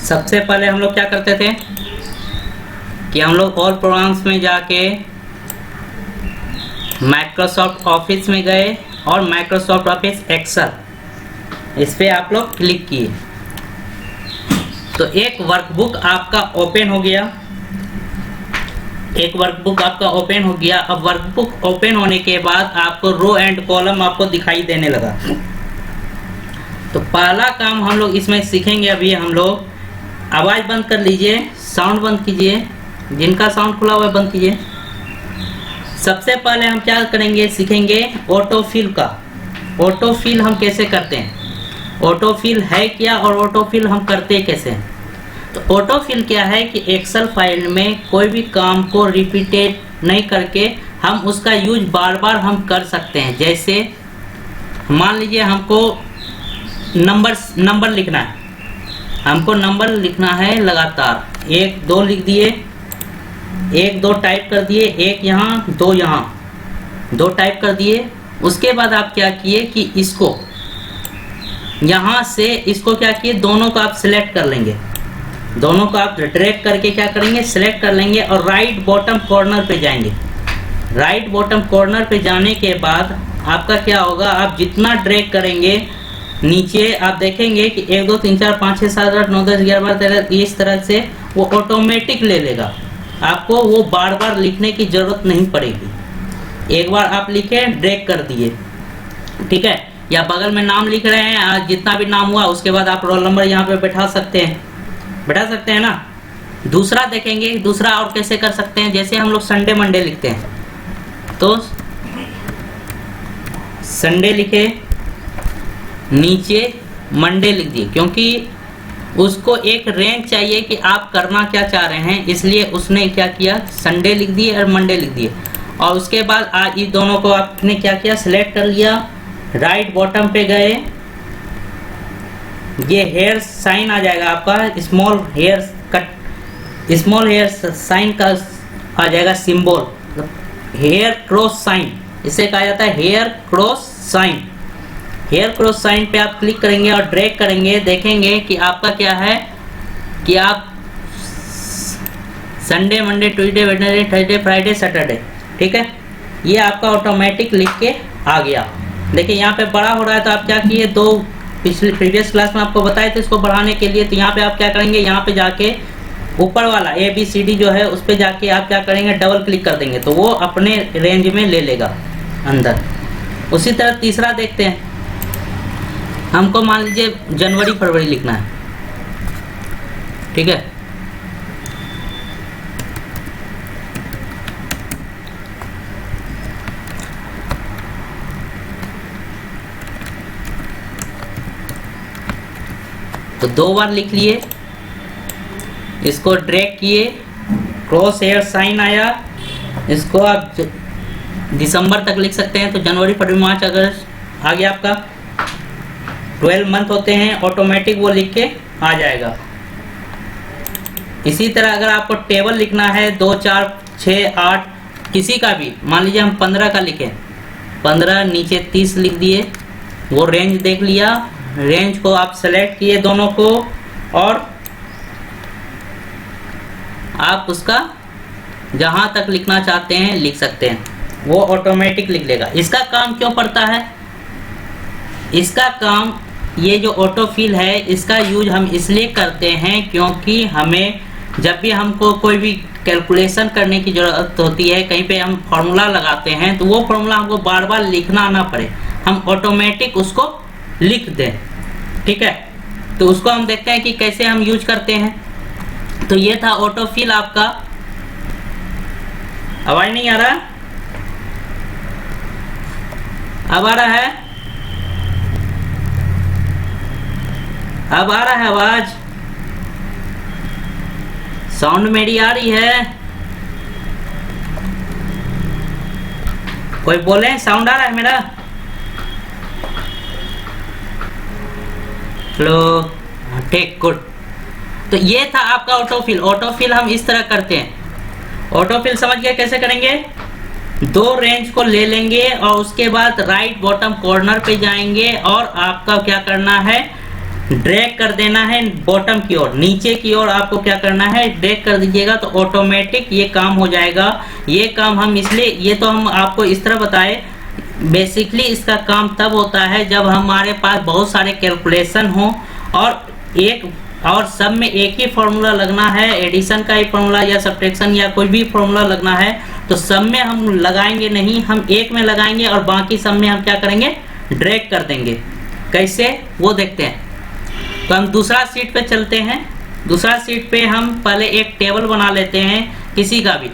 सबसे पहले हम लोग क्या करते थे कि हम लोग ऑल प्रोग्राम्स में जाके माइक्रोसॉफ्ट ऑफिस में गए और माइक्रोसॉफ्ट ऑफिस एक्सेल इस पे आप लोग क्लिक किए तो एक वर्कबुक आपका ओपन हो गया। एक वर्कबुक आपका ओपन हो गया। अब वर्कबुक ओपन होने के बाद आपको रो एंड कॉलम आपको दिखाई देने लगा। तो पहला काम हम लोग इसमें सीखेंगे। अभी हम लोग आवाज़ बंद कर लीजिए, साउंड बंद कीजिए, जिनका साउंड खुला हुआ है बंद कीजिए। सबसे पहले हम क्या करेंगे, सीखेंगे ऑटोफिल का। ऑटोफिल हम कैसे करते हैं, ऑटोफिल है क्या और ऑटोफिल हम करते कैसे हैं। तो ऑटोफिल क्या है कि एक्सेल फाइल में कोई भी काम को रिपीटेड नहीं करके हम उसका यूज बार बार हम कर सकते हैं। जैसे मान लीजिए हमको नंबर लिखना है, हमको नंबर लिखना है लगातार, 1 2 लिख दिए, 1 2 टाइप कर दिए, 1 यहाँ 2 यहाँ 2 टाइप कर दिए। उसके बाद आप क्या किए कि इसको यहाँ से इसको क्या किए, दोनों को आप सिलेक्ट कर लेंगे, दोनों को आप ड्रैग करके क्या करेंगे, सिलेक्ट कर लेंगे और राइट बॉटम कॉर्नर पे जाएंगे। राइट बॉटम कॉर्नर पे जाने के बाद आपका क्या होगा, आप जितना ड्रैग करेंगे नीचे आप देखेंगे कि 1 2 3 4 5 6 7 8 9 10 11 12 13 इस तरह से वो ऑटोमेटिक ले लेगा। आपको वो बार बार लिखने की जरूरत नहीं पड़ेगी। एक बार आप लिखे, ड्रैग कर दिए, ठीक है। या बगल में नाम लिख रहे हैं, जितना भी नाम हुआ उसके बाद आप रोल नंबर यहाँ पे बैठा सकते हैं ना। दूसरा देखेंगे, दूसरा और कैसे कर सकते हैं। जैसे हम लोग संडे मंडे लिखते हैं तो संडे लिखे, नीचे मंडे लिख दिए, क्योंकि उसको एक रेंज चाहिए कि आप करना क्या चाह रहे हैं, इसलिए उसने क्या किया, संडे लिख दिए और मंडे लिख दिए। और उसके बाद आज इस दोनों को आपने क्या किया, सिलेक्ट कर लिया, राइट बॉटम पे गए, ये हेयर साइन आ जाएगा आपका, स्मॉल हेयर साइन का आ जाएगा सिंबल, हेयर क्रॉस साइन, इसे कहा जाता है hair cross sign. Hair cross sign पे आप क्लिक करेंगे और ड्रैग करेंगे, देखेंगे कि आपका क्या है कि आप Sunday Monday Tuesday Wednesday Thursday Friday Saturday, ठीक है, ये आपका ऑटोमेटिक लिख के आ गया। देखिए यहाँ पे बड़ा हो रहा है तो आप क्या किए, दो प्रीवियस क्लास में आपको बताए थे इसको बढ़ाने के लिए। तो यहाँ पे आप क्या करेंगे, यहाँ पे जाके ऊपर वाला ABCD जो है उस पे जाके आप क्या करेंगे, डबल क्लिक कर देंगे तो वो अपने रेंज में ले लेगा अंदर। उसी तरह तीसरा देखते हैं, हमको मान लीजिए जनवरी फरवरी लिखना है, ठीक है। तो 2 बार लिख लिए, इसको ड्रैग किए, क्रॉस हेयर साइन आया, इसको आप दिसंबर तक लिख सकते हैं। तो जनवरी फरवरी मार्च अगस्त आ गया आपका, 12 मंथ होते हैं, ऑटोमेटिक वो लिख के आ जाएगा। इसी तरह अगर आपको टेबल लिखना है 2 4 6 8 किसी का भी, मान लीजिए हम 15 का लिखें, 15 नीचे 30 लिख दिए, वो रेंज देख लिया, रेंज को आप सेलेक्ट किए दोनों को और आप उसका जहां तक लिखना चाहते हैं लिख सकते हैं, वो ऑटोमेटिक लिख लेगा। इसका काम क्यों पड़ता है, इसका काम, ये जो ऑटोफिल है इसका यूज हम इसलिए करते हैं क्योंकि हमें जब भी हमको कोई भी कैलकुलेशन करने की ज़रूरत होती है, कहीं पे हम फॉर्मूला लगाते हैं तो वो फॉर्मूला हमको बार बार लिखना ना पड़े, हम ऑटोमेटिक उसको लिख दें, ठीक है। तो उसको हम देखते हैं कि कैसे हम यूज करते हैं। तो ये था ऑटोफिल आपका। आवाज नहीं आ रहा, अब आ रहा है, अब आ रहा है आवाज, साउंड मेरी आ रही है, कोई बोले साउंड आ रहा है मेरा, हेलो, टेक गुड। तो ये था आपका ऑटोफिल। ऑटोफिल हम इस तरह करते हैं। ऑटोफिल समझ गए कैसे करेंगे, 2 रेंज को ले लेंगे और उसके बाद राइट बॉटम कॉर्नर पे जाएंगे और आपका क्या करना है, ड्रैग कर देना है बॉटम की ओर, नीचे की ओर आपको क्या करना है, ड्रैग कर दीजिएगा तो ऑटोमेटिक ये काम हो जाएगा। ये काम हम इसलिए, ये तो हम आपको इस तरह बताए, बेसिकली इसका काम तब होता है जब हमारे पास बहुत सारे कैलकुलेशन हो और सब में एक ही फॉर्मूला लगना है, एडिशन का ही फॉर्मूला या सब्ट्रैक्शन या कोई भी फॉर्मूला लगना है, तो सब में हम लगाएंगे नहीं, हम एक में लगाएंगे और बाकी सब में हम क्या करेंगे, ड्रैग कर देंगे। कैसे वो देखते हैं। तो हम दूसरा शीट पे चलते हैं। दूसरा शीट पे हम पहले एक टेबल बना लेते हैं किसी का भी।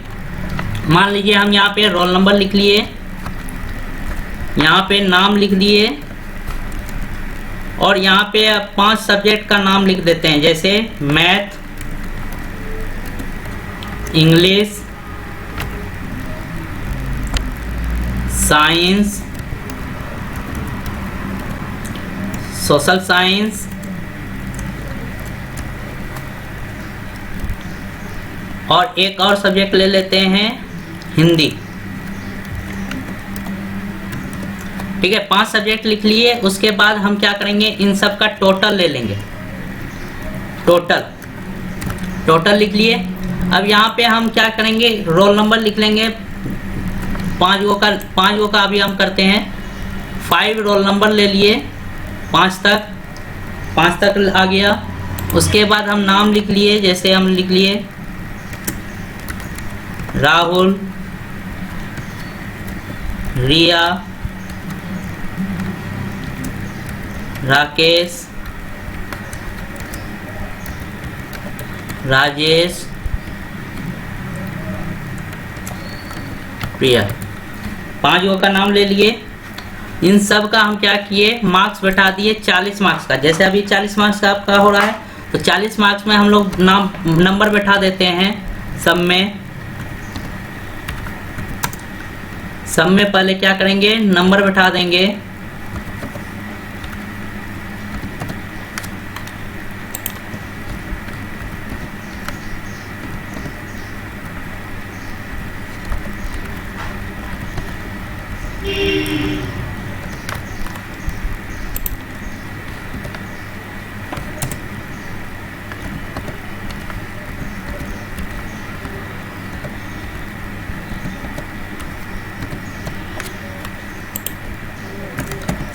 मान लीजिए हम यहाँ पे रोल नंबर लिख लिए, यहाँ पे नाम लिख दिए और यहाँ पे 5 सब्जेक्ट का नाम लिख देते हैं, जैसे math, English, science, social science और एक और सब्जेक्ट ले लेते हैं हिंदी। ठीक है, 5 सब्जेक्ट लिख लिए। उसके बाद हम क्या करेंगे, इन सब का टोटल ले लेंगे। टोटल लिख लिए। अब यहाँ पे हम क्या करेंगे, रोल नंबर लिख लेंगे। 5 गो का अभी हम करते हैं। 5 रोल नंबर ले लिए, 5 तक आ गया। उसके बाद हम नाम लिख लिए, जैसे हम लिख लिए राहुल, रिया, राकेश, राजेश, प्रिया। 5 गो का नाम ले लिए। इन सब का हम क्या किए, मार्क्स बैठा दिए 40 मार्क्स का। जैसे अभी 40 मार्क्स का आपका हो रहा है, तो 40 मार्क्स में हम लोग नंबर बैठा देते हैं। सब में पहले क्या करेंगे, नंबर बैठा देंगे।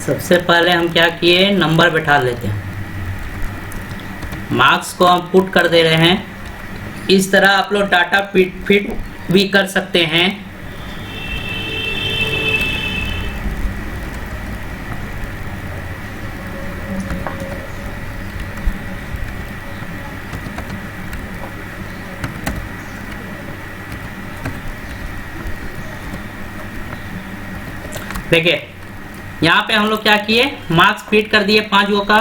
सबसे पहले हम क्या किए, नंबर बैठा लेते हैं। मार्क्स को हम पुट कर दे रहे हैं। इस तरह आप लोग डाटा फिट भी कर सकते हैं। देखिए यहाँ पे हम लोग क्या किए, मार्क्स फिट कर दिए 5 गो का।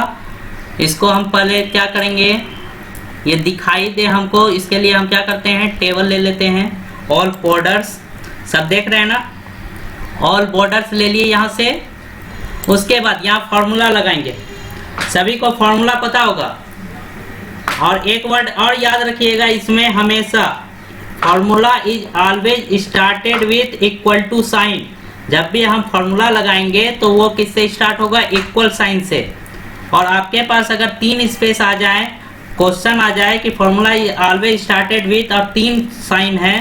इसको हम पहले क्या करेंगे, ये दिखाई दे हमको, इसके लिए हम क्या करते हैं, टेबल ले लेते हैं। ऑल बॉर्डर्स, सब देख रहे हैं ना, ऑल बॉर्डर्स ले लिए यहाँ से। उसके बाद यहाँ फॉर्मूला लगाएंगे। सभी को फॉर्मूला पता होगा। और एक वर्ड और याद रखिएगा इसमें हमेशा, formula is always started with equal to sign. जब भी हम फॉर्मूला लगाएंगे तो वो किससे स्टार्ट होगा, इक्वल साइन से। और आपके पास अगर 3 स्पेस आ जाए, क्वेश्चन आ जाए कि फॉर्मूला ऑलवेज स्टार्टेड विथ और 3 साइन है,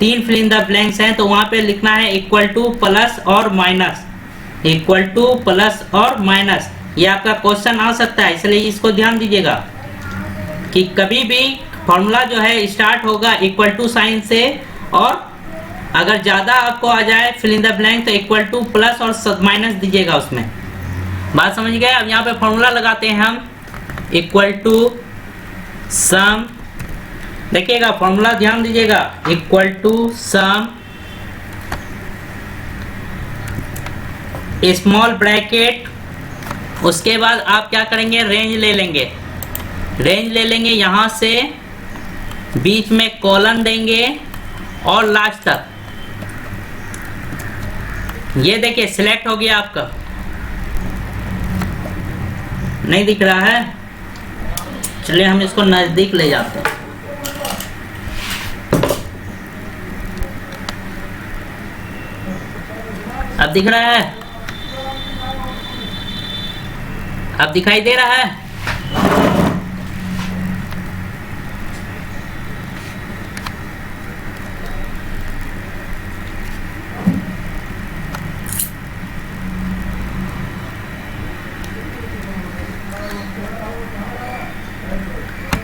3 फिल इन द ब्लैंक्स हैं, तो वहां पे लिखना है इक्वल टू प्लस और माइनस, इक्वल टू प्लस और माइनस। ये आपका क्वेश्चन आ सकता है, इसलिए इसको ध्यान दीजिएगा कि कभी भी फॉर्मूला जो है स्टार्ट होगा इक्वल टू साइन से, और अगर ज्यादा आपको आ जाए फिल इन द ब्लैंक तो इक्वल टू प्लस और माइनस दीजिएगा उसमें। बात समझ गए। अब यहाँ पे फॉर्मूला लगाते हैं हम, इक्वल टू सम, देखिएगा फॉर्मूला ध्यान दीजिएगा, equal to sum small bracket. उसके बाद आप क्या करेंगे, रेंज ले लेंगे। यहाँ से बीच में कॉलन देंगे और लास्ट तक। ये देखिए सिलेक्ट हो गया आपका, नहीं दिख रहा है, चलिए हम इसको नजदीक ले जाते हैं। अब दिख रहा है, अब दिखाई दे रहा है।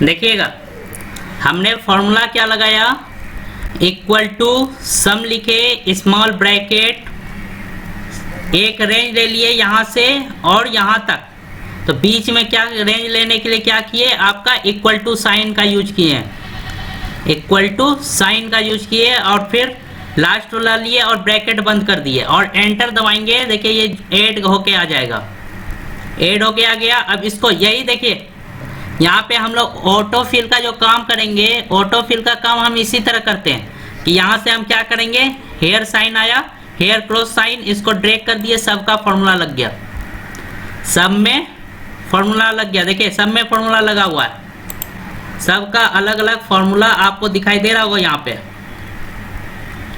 देखिएगा हमने फॉर्मूला क्या लगाया, इक्वल टू सम लिखे, स्मॉल ब्रैकेट, एक रेंज ले लिए यहाँ से और यहाँ तक, तो बीच में क्या रेंज लेने के लिए क्या किए, आपका इक्वल टू साइन का यूज किए, इक्वल टू साइन का यूज किए और फिर लास्ट वाला लिए और ब्रैकेट बंद कर दिए और एंटर दबाएंगे। देखिए ये ऐड होके आ जाएगा, ऐड होके आ गया। अब इसको यही देखिए यहाँ पे हम लोग ऑटो फिल का जो काम करेंगे, ऑटो फिल का काम हम इसी तरह करते हैं कि यहाँ से हम क्या करेंगे, हेयर साइन आया, हेयर क्रॉस साइन, इसको ड्रैग कर दिए, सबका फॉर्मूला लग गया, सब में फॉर्मूला लग गया। देखिए सब में फॉर्मूला लगा हुआ है, सबका अलग अलग फॉर्मूला आपको दिखाई दे रहा होगा, यहाँ पे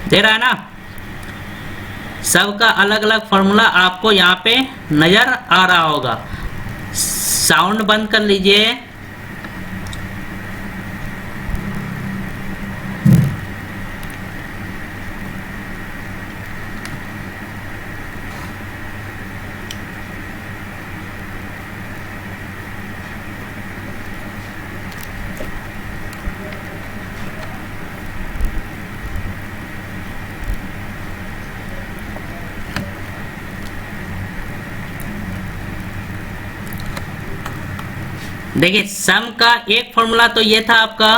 दे रहा है ना, सबका अलग अलग फॉर्मूला आपको यहाँ पे नजर आ रहा होगा। साउंड बंद कर लीजिए। देखिए सम का एक फॉर्मूला तो ये था आपका,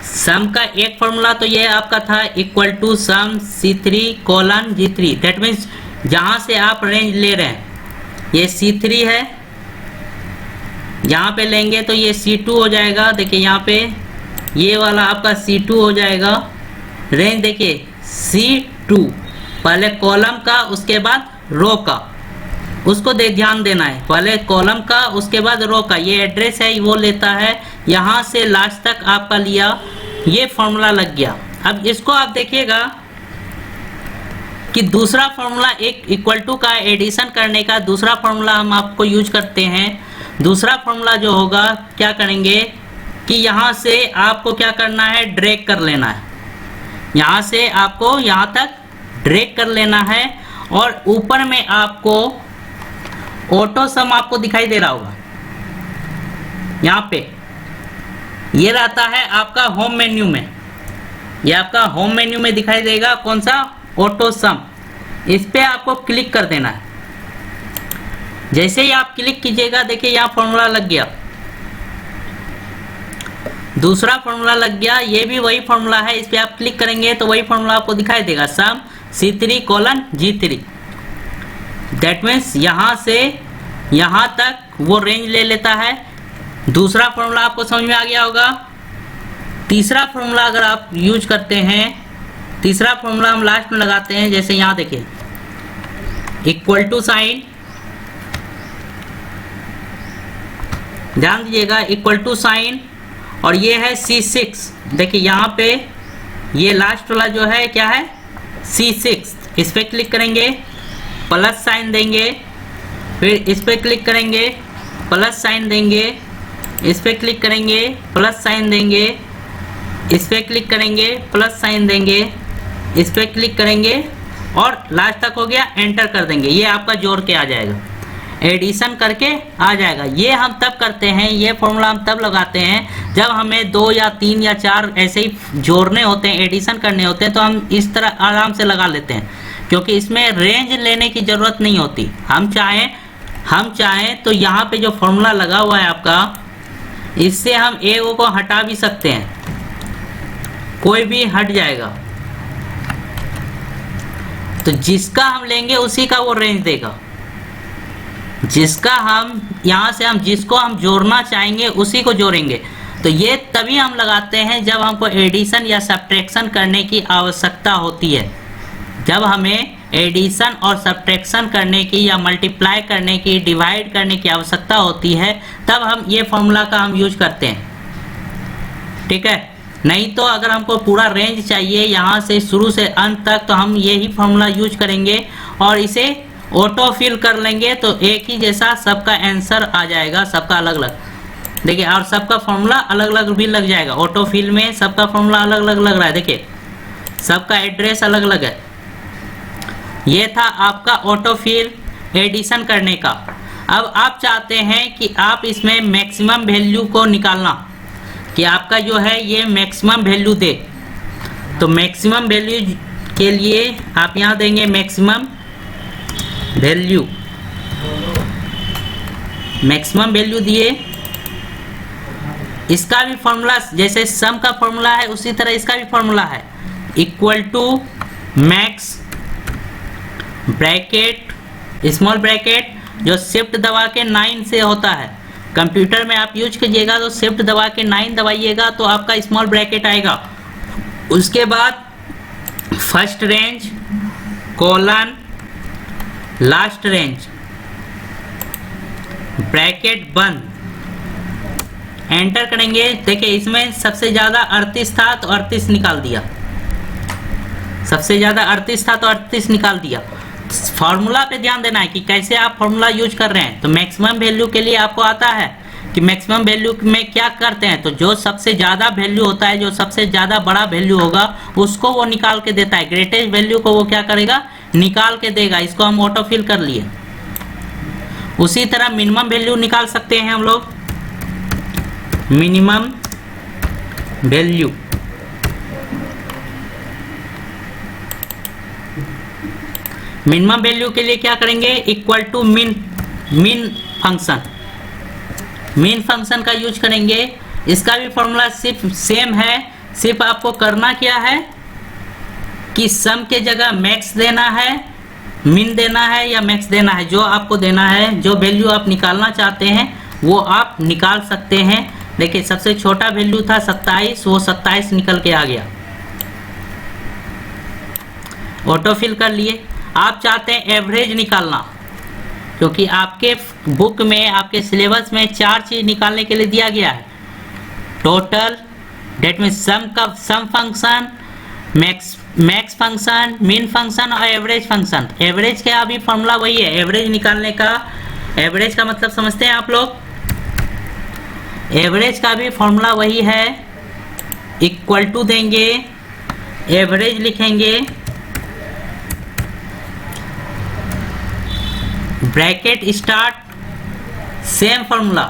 सम का एक फॉर्मूला तो ये आपका था, equal to sum C3 colon G3। That means जहां से आप रेंज ले रहे हैं, ये C3 है, यहाँ पे लेंगे तो ये C2 हो जाएगा। देखिए यहाँ पे ये वाला आपका C2 हो जाएगा। रेंज देखिए C2, पहले कॉलम का उसके बाद रो का, उसको ध्यान देना है, पहले कॉलम का उसके बाद रो का, ये एड्रेस है वो लेता है, यहाँ से लास्ट तक आपका लिया, ये फॉर्मूला लग गया। अब इसको आप देखिएगा कि दूसरा फॉर्मूला एक इक्वल टू का एडिशन करने का दूसरा फॉर्मूला हम आपको यूज करते हैं। दूसरा फॉर्मूला जो होगा क्या करेंगे कि यहाँ से आपको क्या करना है, ड्रैग कर लेना है, यहाँ से आपको यहाँ तक ड्रैग कर लेना है और ऊपर में आपको ऑटो सम आपको दिखाई दे रहा होगा, यहाँ पे ये रहता है आपका होम मेन्यू में, ये आपका होम मेन्यू में दिखाई देगा कौन सा, ऑटो सम। इस पे आपको क्लिक कर देना है। जैसे ही आप क्लिक कीजिएगा देखिए यहाँ फॉर्मूला लग गया, दूसरा फॉर्मूला लग गया, ये भी वही फॉर्मूला है, इस पे आप क्लिक करेंगे तो वही फॉर्मूला आपको दिखाई देगा, सम C3 colon G3। That means यहाँ से यहाँ तक वो रेंज ले लेता है। दूसरा फॉर्मूला आपको समझ में आ गया होगा। तीसरा फॉर्मूला अगर आप यूज करते हैं, तीसरा फॉर्मूला हम लास्ट में लगाते हैं, जैसे यहाँ देखिए इक्वल टू साइन, ध्यान दीजिएगा इक्वल टू साइन, और ये है C6। देखिए यहाँ पे ये लास्ट वाला जो है क्या है, C6। इस पे क्लिक करेंगे, प्लस साइन देंगे, फिर इस पे क्लिक करेंगे, प्लस साइन देंगे, इस पे क्लिक करेंगे, प्लस साइन देंगे, इस पे क्लिक करेंगे, प्लस साइन देंगे, इस पे क्लिक करेंगे और लास्ट तक हो गया, एंटर कर देंगे, ये आपका जोड़ के आ जाएगा, एडिशन करके आ जाएगा। ये हम तब करते हैं, ये फॉर्मूला हम तब लगाते हैं जब हमें 2 या 3 या 4 ऐसे ही जोड़ने होते हैं, एडिशन करने होते हैं, तो हम इस तरह आराम से लगा लेते हैं, क्योंकि इसमें रेंज लेने की ज़रूरत नहीं होती। हम चाहें तो यहाँ पे जो फॉर्मूला लगा हुआ है आपका, इससे हम एक को हटा भी सकते हैं, कोई भी हट जाएगा, तो जिसका हम लेंगे उसी का वो रेंज देगा, जिसका हम यहाँ से हम जिसको हम जोड़ना चाहेंगे उसी को जोड़ेंगे। तो ये तभी हम लगाते हैं जब हमको एडिशन या सब्ट्रैक्शन करने की आवश्यकता होती है। जब हमें एडिशन और सब्ट्रैक्शन करने की या मल्टीप्लाई करने की, डिवाइड करने की आवश्यकता होती है, तब हम ये फॉर्मूला का हम यूज करते हैं। ठीक है। नहीं तो अगर हमको पूरा रेंज चाहिए यहाँ से शुरू से अंत तक, तो हम यही फॉर्मूला यूज करेंगे और इसे ऑटो फिल कर लेंगे, तो एक ही जैसा सबका आंसर आ जाएगा, सबका अलग अलग। देखिए, और सबका फॉर्मूला अलग अलग भी लग जाएगा। ऑटो फिल में सबका फॉर्मूला अलग अलग लग रहा है, देखिए सबका एड्रेस अलग अलग है। ये था आपका ऑटो फिल एडिशन करने का। अब आप चाहते हैं कि आप इसमें मैक्सिमम वैल्यू को निकालना, कि आपका जो है ये मैक्सिमम वैल्यू दे। तो मैक्सिमम वैल्यू के लिए आप यहाँ देंगे मैक्सिमम वैल्यू, मैक्सिमम वैल्यू दिए। इसका भी फॉर्मूला जैसे सम का फॉर्मूला है उसी तरह इसका भी फॉर्मूला है, equal to max bracket small bracket, जो शिफ्ट दबा के 9 से होता है। कंप्यूटर में आप यूज कीजिएगा तो शिफ्ट दबा के 9 दबाइएगा तो आपका स्मॉल ब्रैकेट आएगा। उसके बाद first range colon last range bracket बंद, एंटर करेंगे। देखिए इसमें सबसे ज़्यादा 38 था तो 38 निकाल दिया, सबसे ज़्यादा 38 था तो 38 निकाल दिया। फार्मूला पे ध्यान देना है कि कैसे आप फार्मूला यूज कर रहे हैं। तो मैक्सिमम वैल्यू के लिए आपको आता है कि मैक्सिमम वैल्यू में क्या करते हैं, तो जो सबसे ज़्यादा वैल्यू होता है, जो सबसे ज़्यादा बड़ा वैल्यू होगा उसको वो निकाल के देता है। ग्रेटेस्ट वैल्यू को वो क्या करेगा, निकाल के देगा। इसको हम ऑटो फिल कर लिए। उसी तरह मिनिमम वैल्यू निकाल सकते हैं हम लोग, मिनिमम वैल्यू। मिनिमम वैल्यू के लिए क्या करेंगे, इक्वल टू मिन फंक्शन, मिन फंक्शन का यूज करेंगे। इसका भी फॉर्मूला सिर्फ सेम है, सिर्फ आपको करना क्या है कि सम के जगह मैक्स देना है, मिन देना है या मैक्स देना है, जो आपको देना है। जो वैल्यू आप निकालना चाहते हैं वो आप निकाल सकते हैं। देखिए सबसे छोटा वैल्यू था 27, वो 27 निकल के आ गया, ऑटो फिल कर लिए। आप चाहते हैं एवरेज निकालना, क्योंकि आपके बुक में आपके सिलेबस में 4 चीज निकालने के लिए दिया गया है, टोटल, डेट मीन सम का सम फंक्शन, मैक्स फंक्शन, मिन फंक्शन और एवरेज फंक्शन। एवरेज का अभी फॉर्मूला वही है, एवरेज निकालने का। एवरेज का मतलब समझते हैं आप लोग, एवरेज का भी फॉर्मूला वही है, इक्वल टू देंगे, एवरेज लिखेंगे, bracket start, same formula,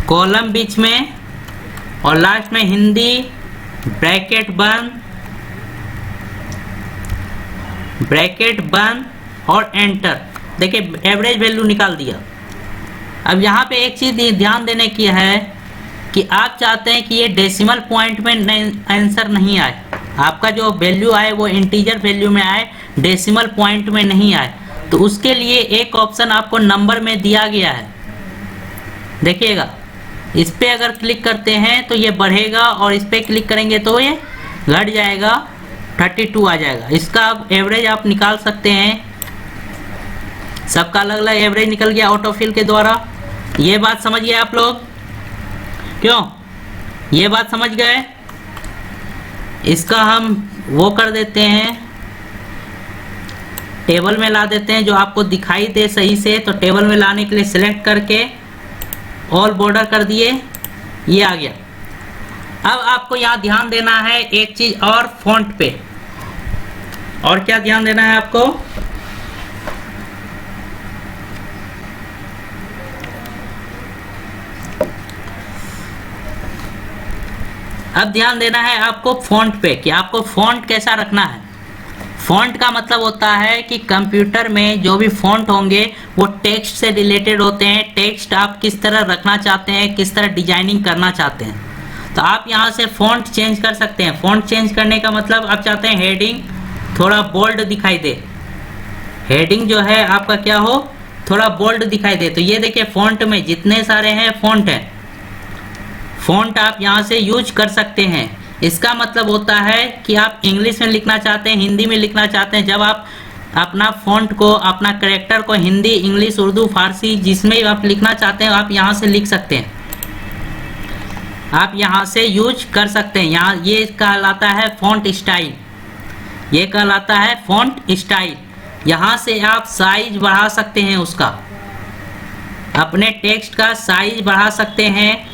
column बीच में और लास्ट में हिंदी, ब्रैकेट बंद और एंटर। देखिए एवरेज वैल्यू निकाल दिया। अब यहाँ पे एक चीज ध्यान देने की है कि आप चाहते हैं कि ये डेसिमल पॉइंट में आंसर नहीं आए, आपका जो वैल्यू आए वो इंटीजर वैल्यू में आए, डेसिमल पॉइंट में नहीं आए। तो उसके लिए एक ऑप्शन आपको नंबर में दिया गया है, देखिएगा। इस पे अगर क्लिक करते हैं तो ये बढ़ेगा और इस पे क्लिक करेंगे तो ये घट जाएगा, 32 आ जाएगा। इसका अब एवरेज आप निकाल सकते हैं। सबका अलग अलग एवरेज निकल गया ऑटो फिल के द्वारा। ये बात समझ गए आप लोग? क्यों, ये बात समझ गए? इसका हम वो कर देते हैं, टेबल में ला देते हैं, जो आपको दिखाई दे सही से। तो टेबल में लाने के लिए सिलेक्ट करके ऑल बॉर्डर कर दिए, ये आ गया। अब आपको यहाँ ध्यान देना है एक चीज और, फॉन्ट पे। और क्या ध्यान देना है आपको? अब ध्यान देना है आपको फॉन्ट पे, कि आपको फॉन्ट कैसा रखना है। फॉन्ट का मतलब होता है कि कंप्यूटर में जो भी फॉन्ट होंगे वो टेक्स्ट से रिलेटेड होते हैं। टेक्स्ट आप किस तरह रखना चाहते हैं, किस तरह डिजाइनिंग करना चाहते हैं, तो आप यहाँ से फॉन्ट चेंज कर सकते हैं। फॉन्ट चेंज करने का मतलब आप चाहते हैं हेडिंग थोड़ा बोल्ड दिखाई दे, हेडिंग जो है आपका क्या हो, थोड़ा बोल्ड दिखाई दे। तो ये देखिए फॉन्ट में जितने सारे हैं फॉन्ट हैं, फॉन्ट आप यहाँ से यूज कर सकते हैं। इसका मतलब होता है कि आप इंग्लिश में लिखना चाहते हैं, हिंदी में लिखना चाहते हैं, जब आप अपना फॉन्ट को, अपना कैरेक्टर को हिंदी, इंग्लिश, उर्दू, फारसी जिसमें आप लिखना चाहते हैं आप यहाँ से लिख सकते हैं। आप यहाँ से यूज कर सकते हैं। यहाँ ये कहलाता है फॉन्ट स्टाइल, ये कहलाता है फॉन्ट स्टाइल। यहाँ से आप साइज बढ़ा सकते हैं, उसका अपने टेक्स्ट का साइज बढ़ा सकते हैं।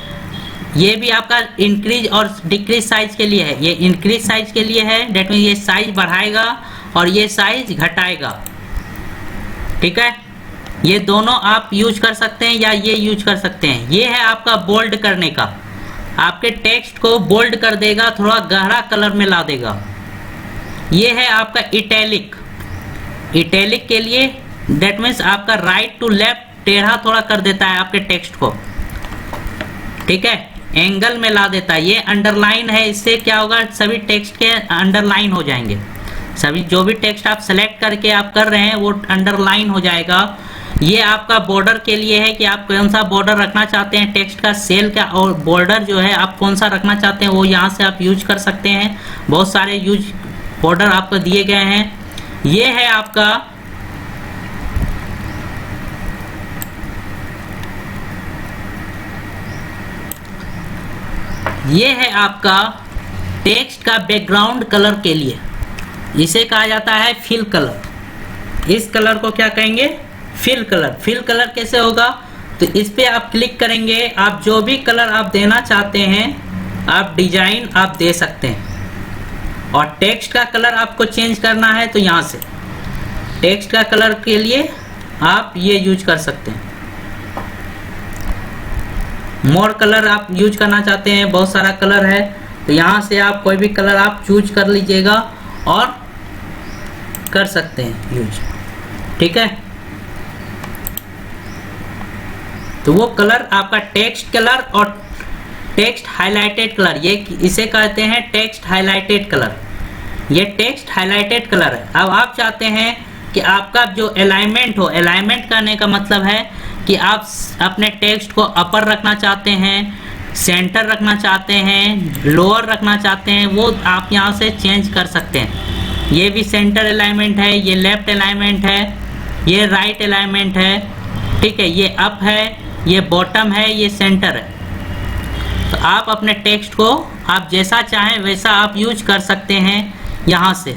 ये भी आपका इंक्रीज और डिक्रीज साइज के लिए है, ये इंक्रीज साइज के लिए है, डेट मीन ये साइज बढ़ाएगा और ये साइज घटाएगा। ठीक है, ये दोनों आप यूज कर सकते हैं या ये यूज कर सकते हैं। ये है आपका बोल्ड करने का, आपके टेक्स्ट को बोल्ड कर देगा, थोड़ा गहरा कलर में ला देगा। ये है आपका इटैलिक, इटैलिक के लिए डेट मीन्स आपका राइट टू लेफ्ट टेढ़ा थोड़ा कर देता है आपके टेक्स्ट को। ठीक है, एंगल में ला देता है। ये अंडरलाइन है, इससे क्या होगा, सभी टेक्स्ट के अंडरलाइन हो जाएंगे। सभी जो भी टेक्स्ट आप सेलेक्ट करके आप कर रहे हैं वो अंडरलाइन हो जाएगा। ये आपका बॉर्डर के लिए है कि आप कौन सा बॉर्डर रखना चाहते हैं टेक्स्ट का, सेल का, और बॉर्डर जो है आप कौन सा रखना चाहते हैं वो यहाँ से आप यूज कर सकते हैं। बहुत सारे यूज बॉर्डर आपको दिए गए हैं। ये है आपका टेक्स्ट का बैकग्राउंड कलर के लिए, इसे कहा जाता है फिल कलर। इस कलर को क्या कहेंगे, फिल कलर। फिल कलर कैसे होगा, तो इस पे आप क्लिक करेंगे, आप जो भी कलर आप देना चाहते हैं आप डिजाइन आप दे सकते हैं। और टेक्स्ट का कलर आपको चेंज करना है तो यहाँ से टेक्स्ट का कलर के लिए आप ये यूज कर सकते हैं। मोर कलर आप यूज करना चाहते हैं, बहुत सारा कलर है, तो यहाँ से आप कोई भी कलर आप चूज कर लीजिएगा और कर सकते हैं यूज। ठीक है, तो वो कलर आपका टेक्स्ट कलर और टेक्स्ट हाइलाइटेड कलर, ये इसे कहते हैं टेक्स्ट हाइलाइटेड कलर। ये टेक्स्ट हाइलाइटेड कलर है। अब आप चाहते हैं कि आपका जो अलाइनमेंट हो, अलाइनमेंट करने का मतलब है कि आप अपने टेक्स्ट को अपर रखना चाहते हैं, सेंटर रखना चाहते हैं, लोअर रखना चाहते हैं, वो आप यहाँ से चेंज कर सकते हैं। ये भी सेंटर अलाइनमेंट है, ये लेफ्ट अलाइनमेंट है, ये राइट अलाइनमेंट है। ठीक है, ये अप है, ये बॉटम है, ये सेंटर है। तो आप अपने टेक्स्ट को आप जैसा चाहें वैसा आप यूज कर सकते हैं यहाँ से।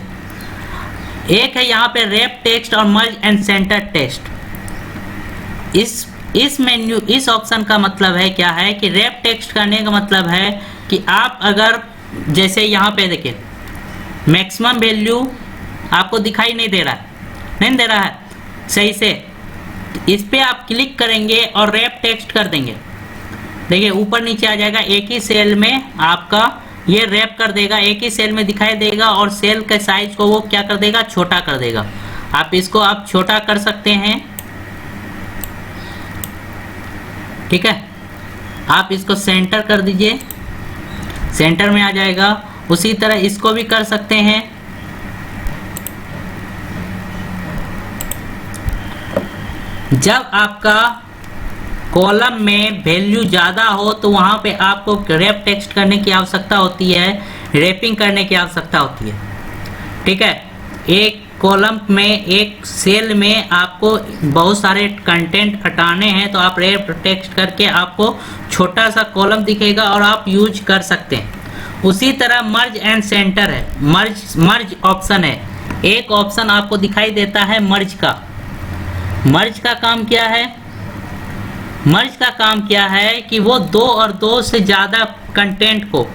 एक है यहाँ पे रैप टेक्स्ट और मर्ज एंड सेंटर टेक्स्ट। इस मेन्यू, इस ऑप्शन का मतलब है क्या है कि रैप टेक्स्ट करने का मतलब है कि आप अगर जैसे यहाँ पे देखिए मैक्सिमम वैल्यू आपको दिखाई नहीं दे रहा है, नहीं दे रहा है सही से, इस पे आप क्लिक करेंगे और रैप टेक्स्ट कर देंगे। देखिए ऊपर नीचे आ जाएगा, एक ही सेल में आपका ये रैप कर देगा, एक ही सेल में दिखाई देगा और सेल के साइज को वो क्या कर देगा, छोटा कर देगा। आप इसको आप छोटा कर सकते हैं। ठीक है, आप इसको सेंटर कर दीजिए, सेंटर में आ जाएगा। उसी तरह इसको भी कर सकते हैं। जब आपका कॉलम में वैल्यू ज़्यादा हो तो वहाँ पे आपको रैप टेक्स्ट करने की आवश्यकता होती है, रैपिंग करने की आवश्यकता होती है। ठीक है, एक कॉलम में, एक सेल में आपको बहुत सारे कंटेंट हटाने हैं तो आप रैप टेक्स्ट करके आपको छोटा सा कॉलम दिखेगा और आप यूज कर सकते हैं। उसी तरह मर्ज एंड सेंटर है, मर्ज ऑप्शन है। एक ऑप्शन आपको दिखाई देता है मर्ज का। मर्ज का काम क्या है, मर्ज का काम क्या है कि वो दो और दो से ज़्यादा कंटेंट को,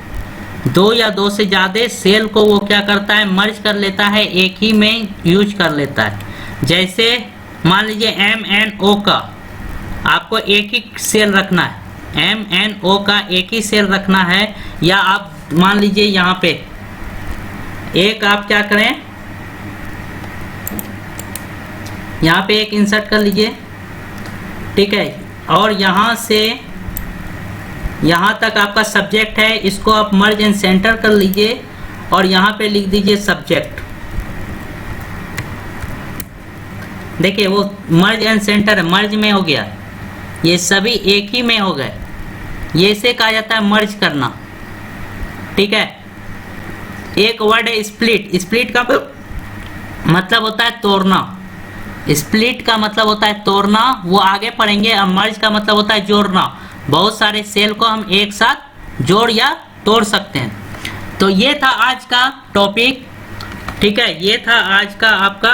दो या दो से ज़्यादा सेल को वो क्या करता है, मर्ज कर लेता है, एक ही में यूज कर लेता है। जैसे मान लीजिए MNO का आपको एक ही सेल रखना है, MNO का एक ही सेल रखना है, या आप मान लीजिए यहाँ पे एक आप क्या करें, यहाँ पे एक इंसर्ट कर लीजिए। ठीक है, और यहाँ से यहाँ तक आपका सब्जेक्ट है, इसको आप मर्ज एंड सेंटर कर लीजिए और यहाँ पे लिख दीजिए सब्जेक्ट। देखिए वो मर्ज एंड सेंटर है, मर्ज में हो गया, ये सभी एक ही में हो गए। ये इसे कहा जाता है मर्ज करना। ठीक है, एक वर्ड है स्प्लिट। स्प्लिट का मतलब होता है तोड़ना, स्प्लिट का मतलब होता है तोड़ना, वो आगे पढ़ेंगे। अब मर्ज का मतलब होता है जोड़ना, बहुत सारे सेल को हम एक साथ जोड़ या तोड़ सकते हैं। तो ये था आज का टॉपिक, ठीक है, ये था आज का आपका